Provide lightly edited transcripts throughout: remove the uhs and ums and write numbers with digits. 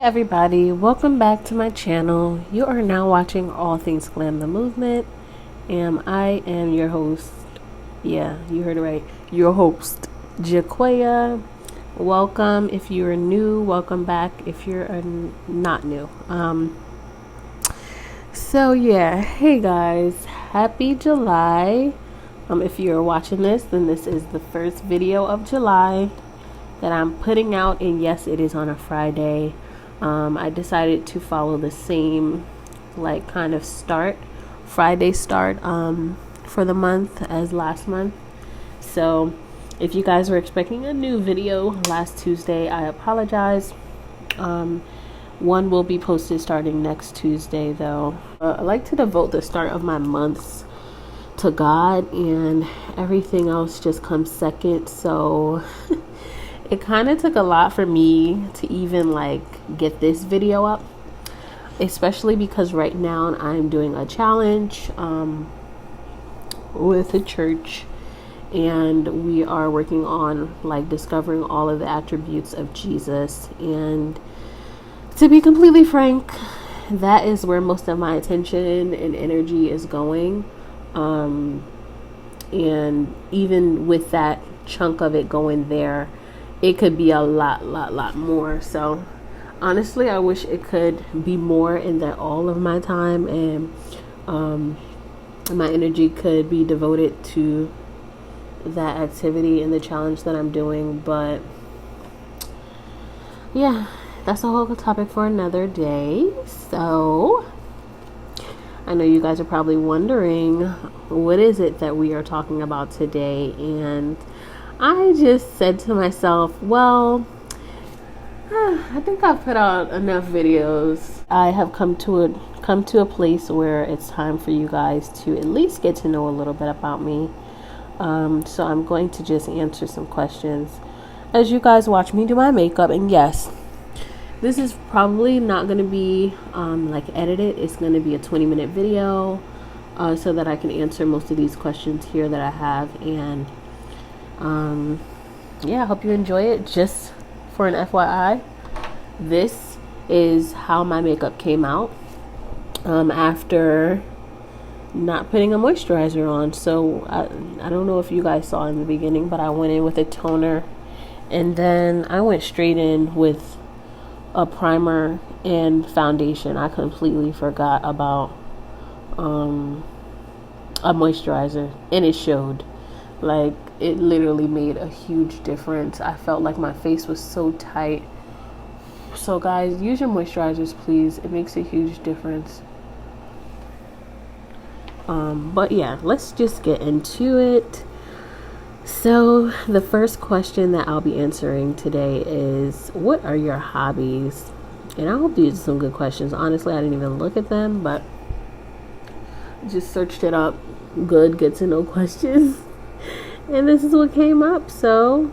Everybody, welcome back to my channel. You are now watching All Things Glam the Movement, and I am your host. Yeah, you heard it right. Your host, Jaquaya. Welcome if you're new. Welcome back if you're not new. Hey guys, happy July. If you're watching this, then this is the first video of July that I'm putting out, and yes, it is on a Friday. I decided to follow the same kind of Friday start for the month as last month. So if you guys were expecting a new video last Tuesday, I apologize. One will be posted starting next Tuesday though. I like to devote the start of my months to God, and everything else just comes second. So it kind of took a lot for me to even get this video up, especially because right now I'm doing a challenge with a church, and we are working on discovering all of the attributes of Jesus. And to be completely frank, that is where most of my attention and energy is going. And even with that chunk of it going there, it could be a lot more. So honestly, I wish it could be more, and that all of my time and my energy could be devoted to that activity and the challenge that I'm doing. But yeah, that's a whole topic for another day. So I know you guys are probably wondering, what is it that we are talking about today? And I just said to myself, well, I think I've put out enough videos. I have come to a place where it's time for you guys to at least get to know a little bit about me. So I'm going to just answer some questions as you guys watch me do my makeup. And yes, this is probably not going to be edited. It's going to be a 20-minute video so that I can answer most of these questions here that I have. And I hope you enjoy it. Just for an FYI, this is how my makeup came out after not putting a moisturizer on. So I don't know if you guys saw in the beginning, but I went in with a toner, and then I went straight in with a primer and foundation. I completely forgot about a moisturizer, and it showed. It literally made a huge difference. I felt like my face was so tight. So guys, use your moisturizers, please. It makes a huge difference. But yeah, let's just get into it. So the first question that I'll be answering today is, what are your hobbies? And I hope these are some good questions. Honestly, I didn't even look at them, but just searched it up. Good, get to know questions. And this is what came up. So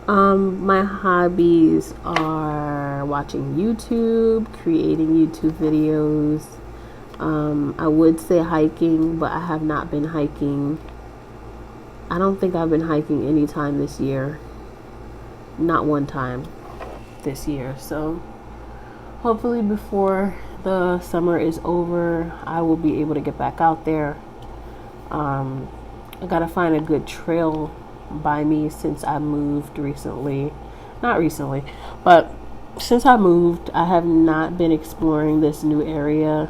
my hobbies are watching YouTube, creating YouTube videos. I would say hiking, but I have not been hiking. I don't think I've been hiking any time this year. Not one time this year. So hopefully before the summer is over, I will be able to get back out there. I gotta find a good trail by me since I moved recently. Not recently, but since I moved, I have not been exploring this new area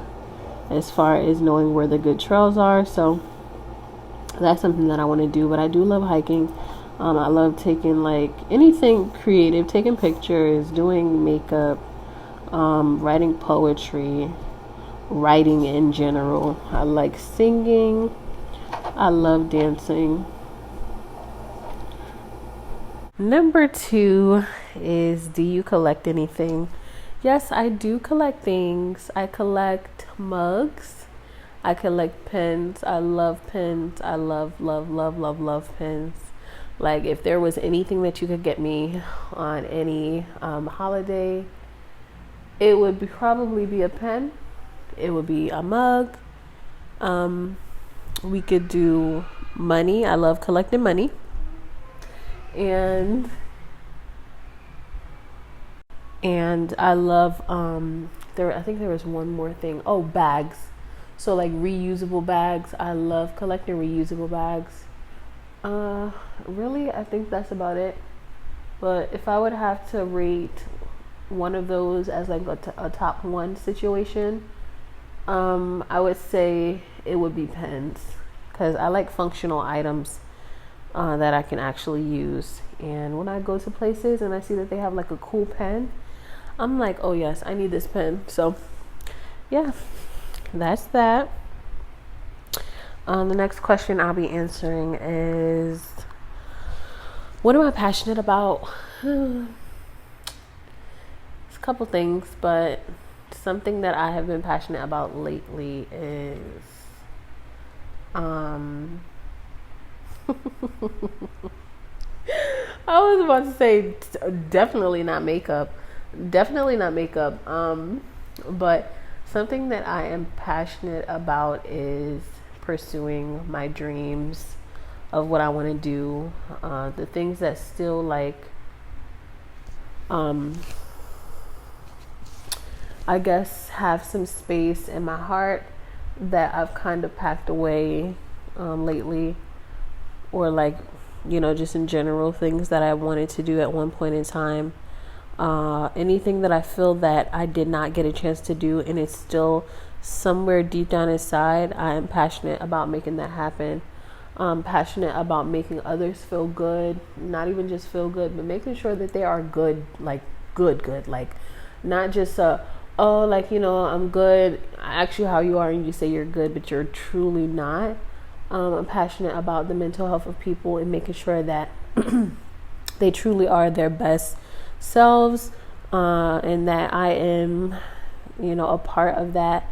as far as knowing where the good trails are. So that's something that I want to do. But I do love hiking. I love taking anything creative, taking pictures, doing makeup, writing poetry, writing in general. I like singing. I love dancing. Number 2 is, do you collect anything? Yes, I do collect things. I collect mugs. I collect pens. I love pens. I love pens. If there was anything that you could get me on any holiday, it would probably be a pen. It would be a mug. We could do money. I love collecting money. And And I love I think there was one more thing. Oh, bags. So like reusable bags. I love collecting reusable bags. Really, I think that's about it. But if I would have to rate one of those as like a top one situation, I would say it would be pens, because I like functional items that I can actually use. And when I go to places and I see that they have like a cool pen, I'm like, oh yes, I need this pen. So yeah, that's that. The next question I'll be answering is, what am I passionate about? It's a couple things, but something that I have been passionate about lately is I was about to say definitely not makeup. Definitely not makeup. But something that I am passionate about is pursuing my dreams of what I want to do. The things that still like, I guess, have some space in my heart that I've kind of packed away lately, or like, just in general, things that I wanted to do at one point in time. Anything that I feel that I did not get a chance to do and it's still somewhere deep down inside, I am passionate about making that happen. I'm passionate about making others feel good, not even just feel good, but making sure that they are good, like good, like not just I'm good. I ask you how you are and you say you're good, but you're truly not. I'm passionate about the mental health of people and making sure that they truly are their best selves, and that I am, a part of that.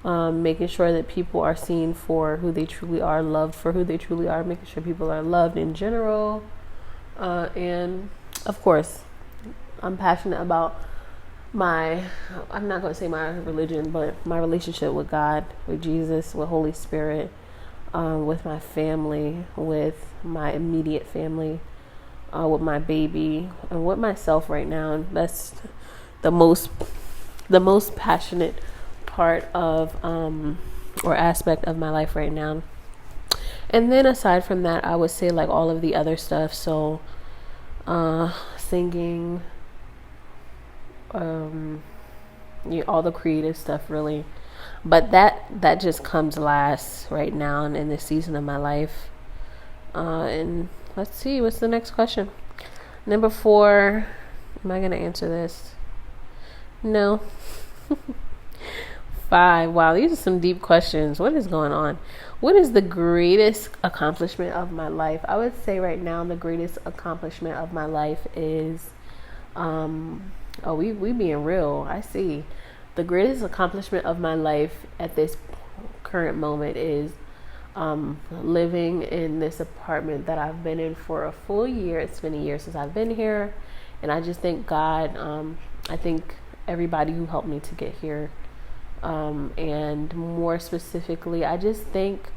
Making sure that people are seen for who they truly are, loved for who they truly are, making sure people are loved in general. And of course, I'm passionate about I'm not going to say my religion, but my relationship with God, with Jesus, with Holy Spirit, with my family, with my immediate family, with my baby, and with myself right now. And that's the most passionate part of or aspect of my life right now. And then aside from that, I would say like all of the other stuff. So singing, all the creative stuff really. But that just comes last right now and in this season of my life. And let's see, what's the next question? Number 4. Am I going to answer this? No. 5. Wow, these are some deep questions. What is going on? What is the greatest accomplishment of my life? I would say right now the greatest accomplishment of my life is we being real. I see. The greatest accomplishment of my life at this current moment is living in this apartment that I've been in for a full year. It's been a year since I've been here, and I just thank God. I thank everybody who helped me to get here, and more specifically, I just thank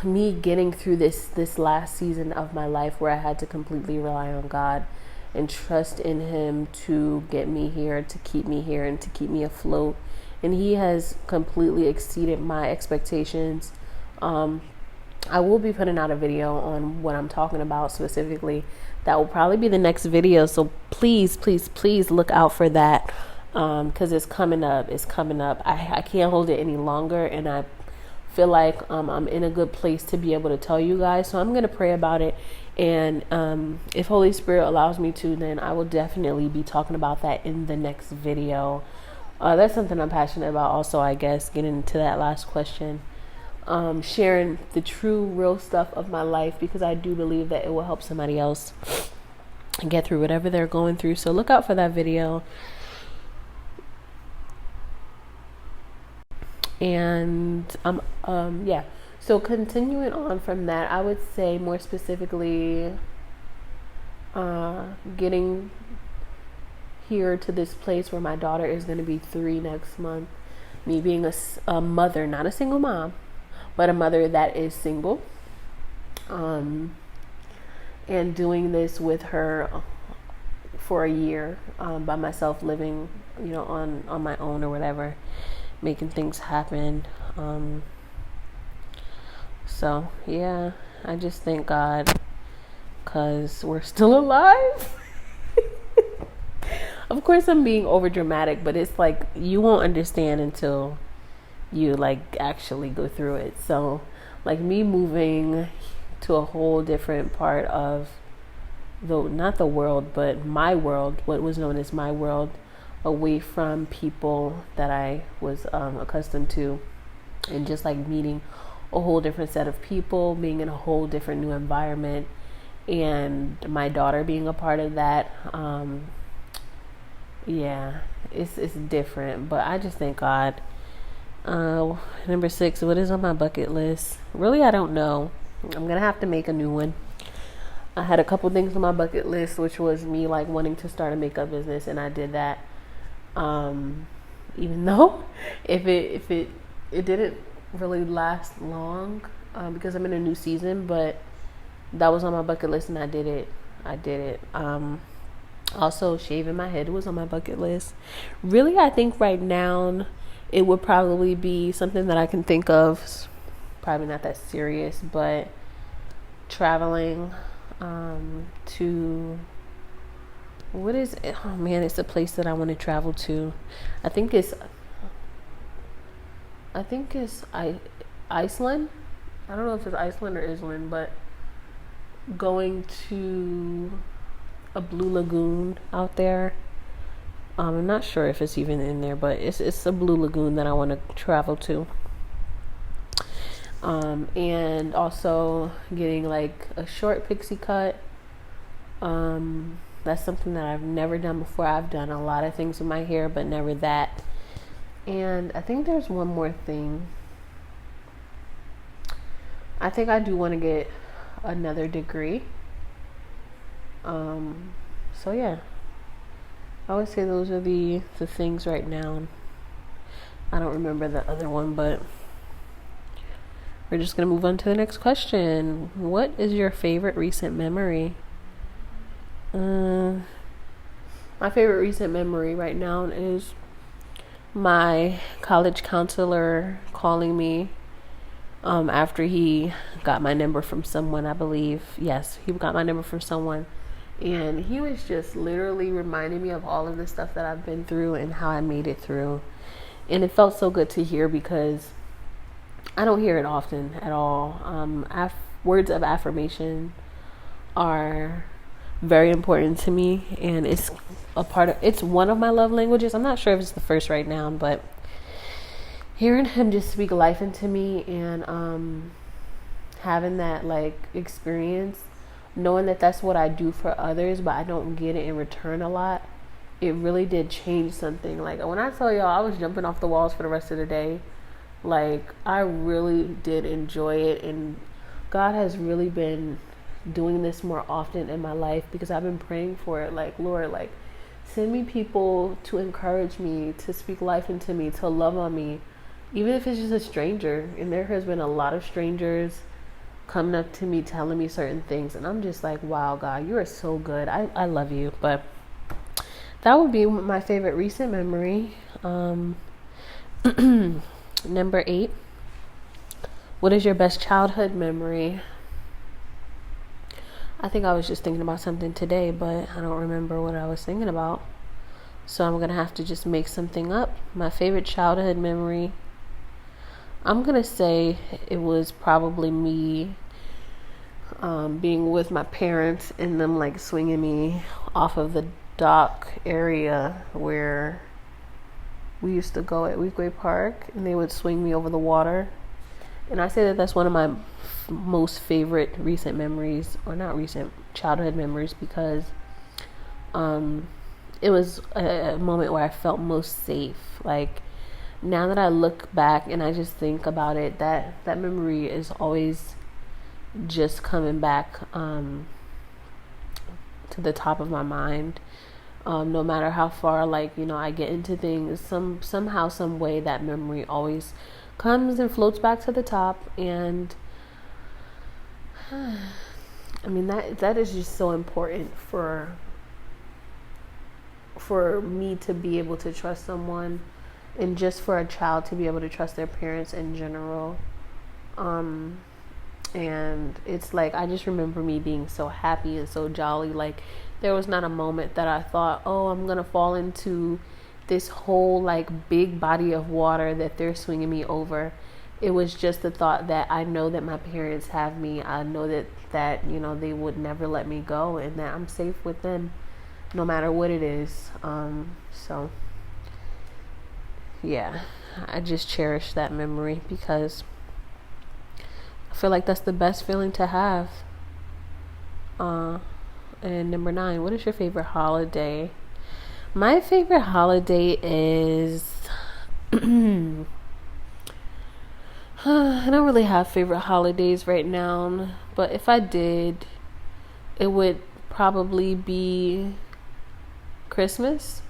me getting through this last season of my life where I had to completely rely on God and trust in Him to get me here, to keep me here, and to keep me afloat. And He has completely exceeded my expectations. I will be putting out a video on what I'm talking about specifically. That will probably be the next video. So please look out for that, because it's coming up. I can't hold it any longer, and I feel like I'm in a good place to be able to tell you guys. So I'm going to pray about it. And if Holy Spirit allows me to, then I will definitely be talking about that in the next video. That's something I'm passionate about also, I guess, getting into that last question. Sharing the true, real stuff of my life, because I do believe that it will help somebody else get through whatever they're going through. So look out for that video. And so continuing on from that, I would say more specifically getting here to this place where my daughter is going to be 3 next month. Me being a mother, not a single mom, but a mother that is single, and doing this with her for a year by myself, living, on my own or whatever, making things happen. So yeah, I just thank God because we're still alive. Of course, I'm being over dramatic, but it's like you won't understand until you like actually go through it. So like me moving to a whole different part of not the world, but my world, what was known as my world, away from people that I was accustomed to, and just like meeting a whole different set of people, being in a whole different new environment, and my daughter being a part of that. Yeah, it's different, but I just thank God. Number 6, what is on my bucket list? Really, I don't know. I'm gonna have to make a new one. I had a couple things on my bucket list, which was me like wanting to start a makeup business, and I did that. Even though if it didn't really last long, because I'm in a new season, but that was on my bucket list and I did it. Also, shaving my head was on my bucket list. Really, I think right now it would probably be something that I can think of. Probably not that serious, but traveling to, what is it? Oh man, it's a place that I want to travel to. I think it's Iceland. I don't know if it's Iceland or Island, but going to a blue lagoon out there. I'm not sure if it's even in there, but it's a blue lagoon that I want to travel to. And also getting like a short pixie cut. That's something that I've never done before. I've done a lot of things with my hair, but never that. And I think there's one more thing. I think I do want to get another degree. So yeah, I would say those are the things right now. I don't remember the other one, but we're just gonna move on to the next question. What is your favorite recent memory? My favorite recent memory right now is my college counselor calling me after he got my number from someone, I believe. Yes, he got my number from someone. And he was just literally reminding me of all of the stuff that I've been through and how I made it through. And it felt so good to hear because I don't hear it often at all. Words of affirmation are very important to me, and it's one of my love languages. I'm not sure if it's the first right now, but hearing him just speak life into me and having that like experience, knowing that that's what I do for others, but I don't get it in return a lot, it really did change something. Like when I tell y'all I was jumping off the walls for the rest of the day, like I really did enjoy it, and God has really been doing this more often in my life because I've been praying for it. Like, Lord, like send me people to encourage me, to speak life into me, to love on me, even if it's just a stranger. And there has been a lot of strangers coming up to me telling me certain things, and I'm just like, wow, God, you are so good. I love you. But that would be my favorite recent memory. Number 8, what is your best childhood memory? I think I was just thinking about something today, but I don't remember what I was thinking about, so I'm gonna have to just make something up. My favorite childhood memory, I'm gonna say it was probably me being with my parents and them like swinging me off of the dock area where we used to go at Weequay Park, and they would swing me over the water. And I say that that's one of my most favorite recent memories, or not recent, childhood memories, because it was a moment where I felt most safe. Like now that I look back and I just think about it, that memory is always just coming back to the top of my mind. No matter how far, like, I get into things, somehow, some way, that memory always comes and floats back to the top. And I mean, that is just so important for for me to be able to trust someone, and just for a child to be able to trust their parents in general. And it's like, I just remember me being so happy and so jolly. Like, there was not a moment that I thought, oh, I'm gonna fall into this whole like big body of water that they're swinging me over. It was just the thought that I know that my parents have me. I know that you know, they would never let me go, and that I'm safe with them no matter what it is. So yeah, I just cherish that memory because I feel like that's the best feeling to have. And number 9, what is your favorite holiday? My favorite holiday is I don't really have favorite holidays right now, but if I did, it would probably be Christmas.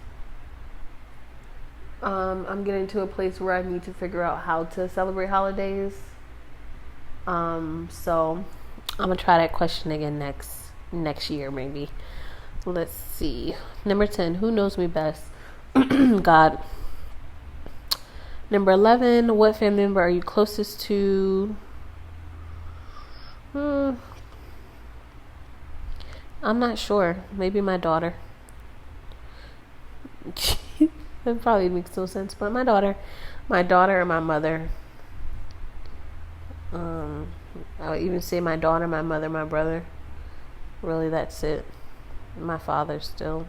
I'm getting to a place where I need to figure out how to celebrate holidays. So I'm gonna try that question again next year maybe. Let's see. Number 10, who knows me best? God. Number 11, what family member are you closest to? I'm not sure. Maybe my daughter. That probably makes no sense, but my daughter and my mother. I would even say my daughter, my mother, my brother. Really, that's it. My father still.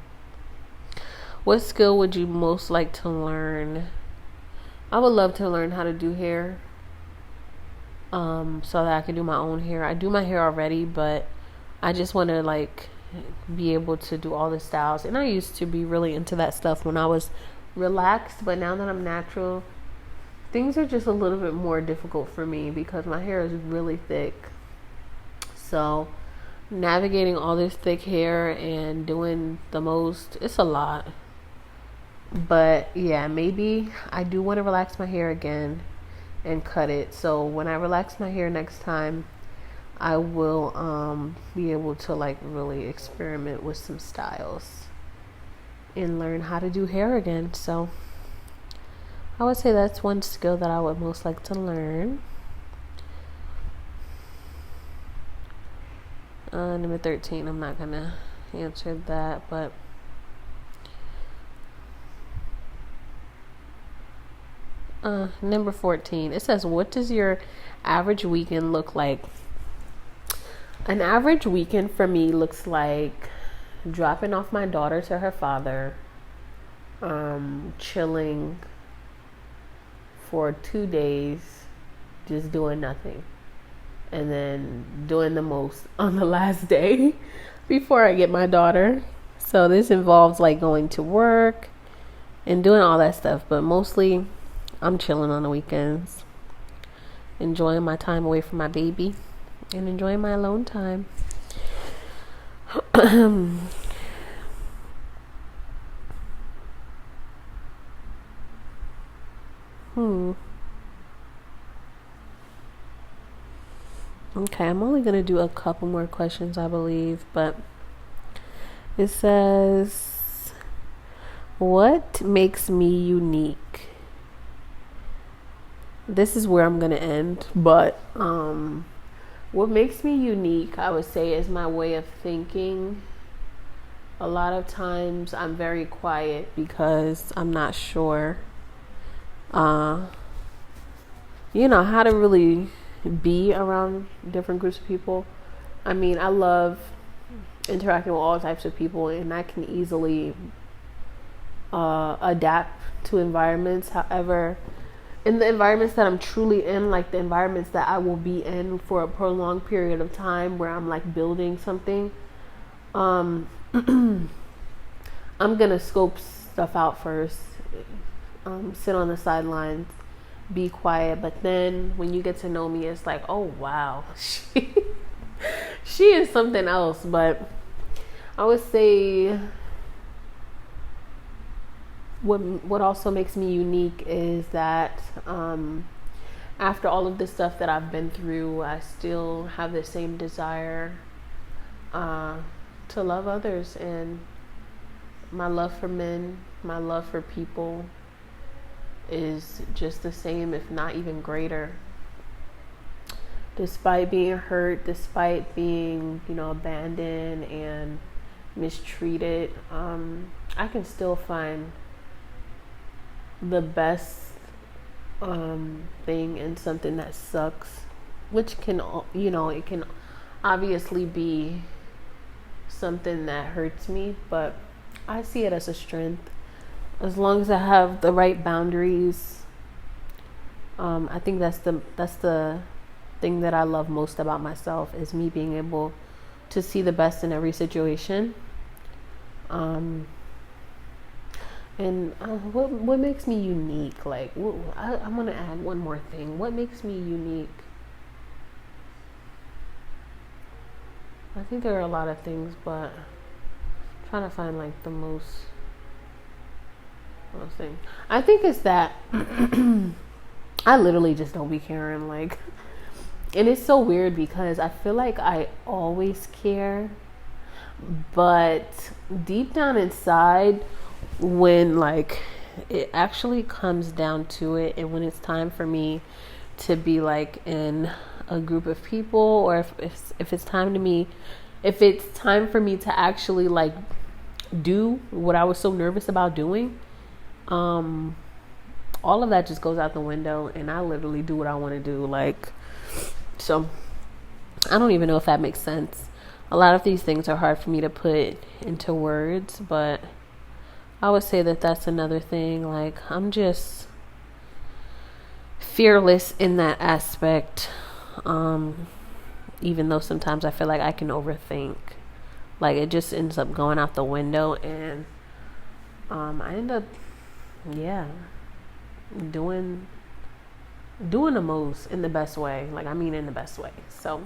What skill would you most like to learn? I would love to learn how to do hair. So that I can do my own hair. I do my hair already, but I just want to like be able to do all the styles. And I used to be really into that stuff when I was relaxed, but now that I'm natural, things are just a little bit more difficult for me because my hair is really thick. So navigating all this thick hair and doing the most, it's a lot. But yeah, maybe I do want to relax my hair again and cut it. So when I relax my hair next time, I will be able to like really experiment with some styles and learn how to do hair again. So I would say that's one skill that I would most like to learn. Number 13, I'm not gonna answer that, but number 14, it says, what does your average weekend look like? An average weekend for me looks like dropping off my daughter to her father, chilling for 2 days, just doing nothing, and then doing the most on the last day before I get my daughter. So this involves like going to work and doing all that stuff, but mostly I'm chilling on the weekends, enjoying my time away from my baby and enjoying my alone time. Okay, I'm only going to do a couple more questions, I believe, but it says, what makes me unique? This is where I'm going to end, but what makes me unique, I would say, is my way of thinking. A lot of times I'm very quiet because I'm not sure how to really be around different groups of people. I mean, I love interacting with all types of people, and I can easily adapt to environments. However, in the environments that I'm truly in, like the environments that I will be in for a prolonged period of time where I'm like building something, I'm gonna scope stuff out first, sit on the sidelines, be quiet. But then when you get to know me, it's like, oh wow, she is something else. But I would say what also makes me unique is that after all of the stuff that I've been through, I still have the same desire to love others and my love for men, my love for people is just the same, if not even greater. Despite being hurt, despite being, abandoned and mistreated, I can still find the best thing in something that sucks, which can, it can obviously be something that hurts me, but I see it as a strength. As long as I have the right boundaries, I think that's the thing that I love most about myself, is me being able to see the best in every situation. And what makes me unique? Like, I'm gonna add one more thing. What makes me unique? I think there are a lot of things, but I'm trying to find like the most thing. I think it's that I literally just don't be caring. Like, and it's so weird because I feel like I always care, but deep down inside, when like it actually comes down to it, and when it's time for me to be like in a group of people, or if it's time for me to actually like do what I was so nervous about doing, all of that just goes out the window, and I literally do what I want to do. Like, so I don't even know if that makes sense. A lot of these things are hard for me to put into words, but I would say that that's another thing. Like, I'm just fearless in that aspect, even though sometimes I feel like I can overthink. Like, it just ends up going out the window, and I end up doing the most in the best way. Like, I mean, in the best way. So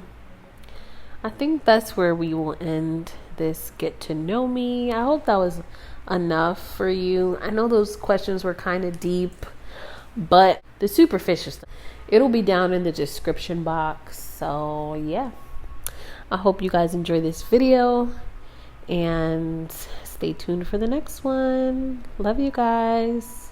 I think that's where we will end this get to know me. I hope that was enough for you. I know those questions were kind of deep, but the superficial stuff, it'll be down in the description box. So yeah, I hope you guys enjoy this video, and stay tuned for the next one. Love you guys.